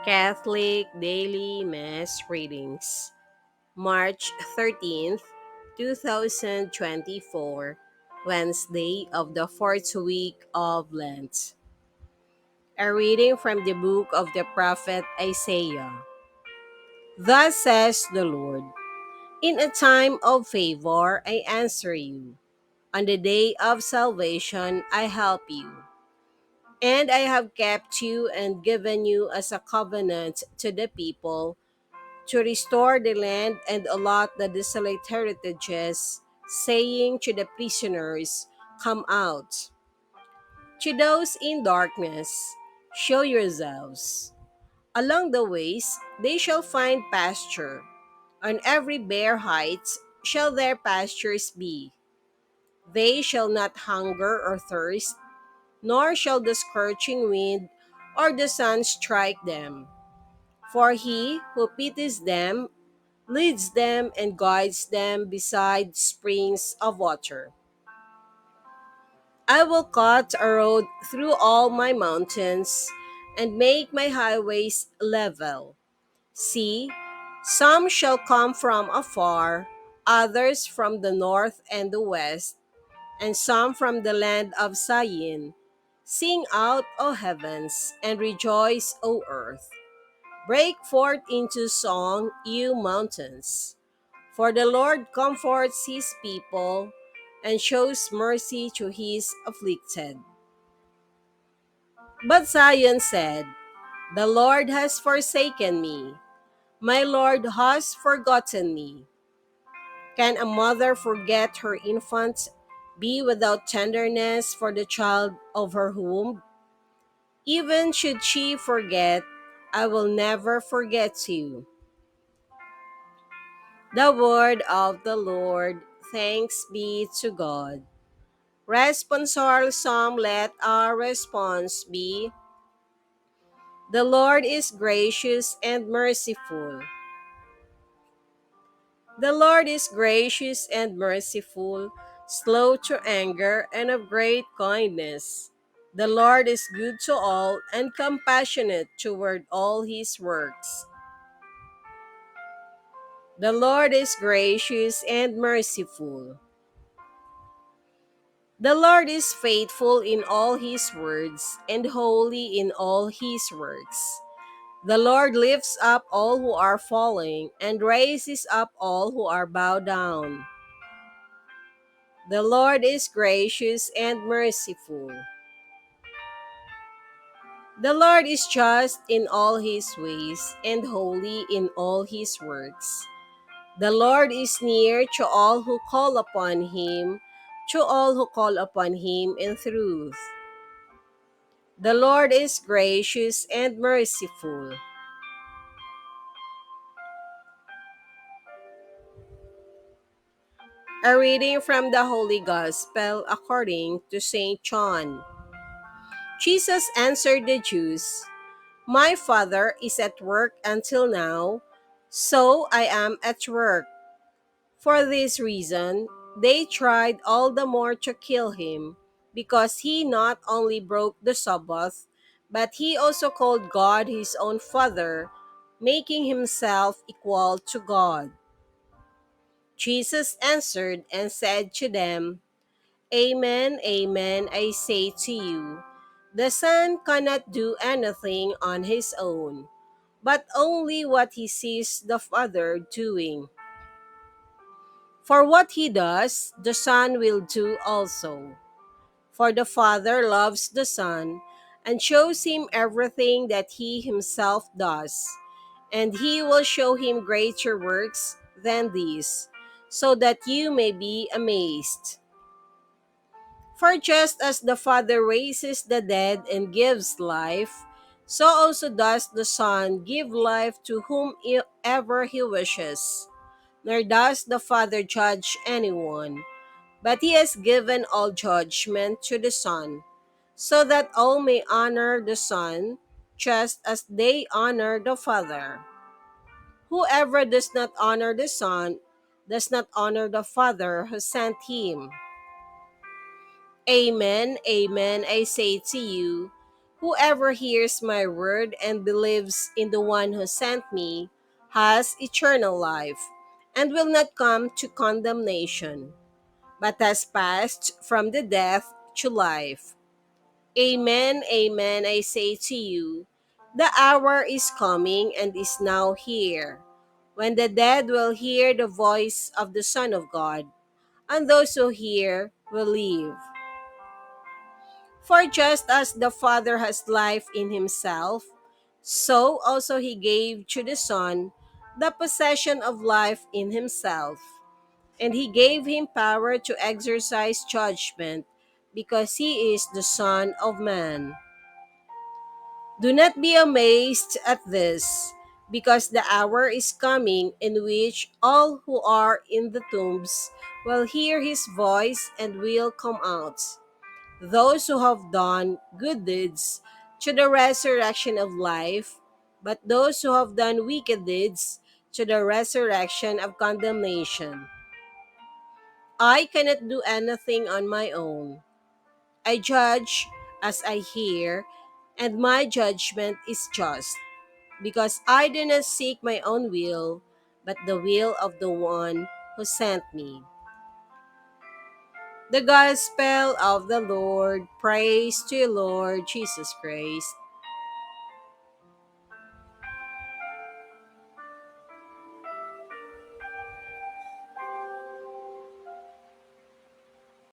Catholic Daily Mass Readings, March 13th, 2024, Wednesday of the fourth week of Lent. A reading from the book of the prophet Isaiah. Thus says the Lord, in a time of favor I answer you. On the day of salvation I help you. And I have kept you and given you as a covenant to the people to restore the land and allot the desolate heritages, saying to the prisoners, come out. To those in darkness, show yourselves. Along the ways they shall find pasture. On every bare height shall their pastures be. They shall not hunger or thirst, nor shall the scorching wind or the sun strike them. For he who pities them leads them and guides them beside springs of water. I will cut a road through all my mountains and make my highways level. See, some shall come from afar, others from the north and the west, and some from the land of Syene. Sing out, O heavens, and rejoice, O earth. Break forth into song, you mountains. For the Lord comforts his people and shows mercy to his afflicted. But Zion said, the Lord has forsaken me. My Lord has forgotten me. Can a mother forget her infant, be without tenderness for the child of her womb? Even should she forget, I will never forget you. The word of the Lord. Thanks be to God. Responsorial Psalm, let our response be, the Lord is gracious and merciful. The Lord is gracious and merciful, slow to anger, and of great kindness. The Lord is good to all and compassionate toward all his works. The Lord is gracious and merciful. The Lord is faithful in all his words and holy in all his works. The Lord lifts up all who are falling and raises up all who are bowed down. The Lord is gracious and merciful. The Lord is just in all his ways and holy in all his works. The Lord is near to all who call upon him, to all who call upon him in truth. The Lord is gracious and merciful. A reading from the Holy Gospel according to St. John. Jesus answered the Jews, my Father is at work until now, so I am at work. For this reason, they tried all the more to kill him, because he not only broke the Sabbath, but he also called God his own Father, making himself equal to God. Jesus answered and said to them, amen, amen, I say to you, the Son cannot do anything on his own, but only what he sees the Father doing. For what he does, the Son will do also. For the Father loves the Son and shows him everything that he himself does, and he will show him greater works than these, so that you may be amazed. For just as the Father raises the dead and gives life, so also does the Son give life to whomever he wishes. Nor does the Father judge anyone, but he has given all judgment to the Son, so that all may honor the Son, just as they honor the Father. Whoever does not honor the Son does not honor the Father who sent him. Amen, amen, I say to you, Whoever hears my word and believes in the one who sent me has eternal life and will not come to condemnation, but has passed from the death to life. Amen, amen, I say to you, the hour is coming and is now here, when the dead will hear the voice of the Son of God, and those who hear will live. For just as the Father has life in himself, so also he gave to the Son the possession of life in himself. And he gave him power to exercise judgment, because he is the Son of Man. Do not be amazed at this, because the hour is coming in which all who are in the tombs will hear his voice and will come out. Those who have done good deeds to the resurrection of life, but those who have done wicked deeds to the resurrection of condemnation. I cannot do anything on my own. I judge as I hear, and my judgment is just, because I do not seek my own will, but the will of the one who sent me. The Gospel of the Lord. Praise to you, Lord Jesus Christ.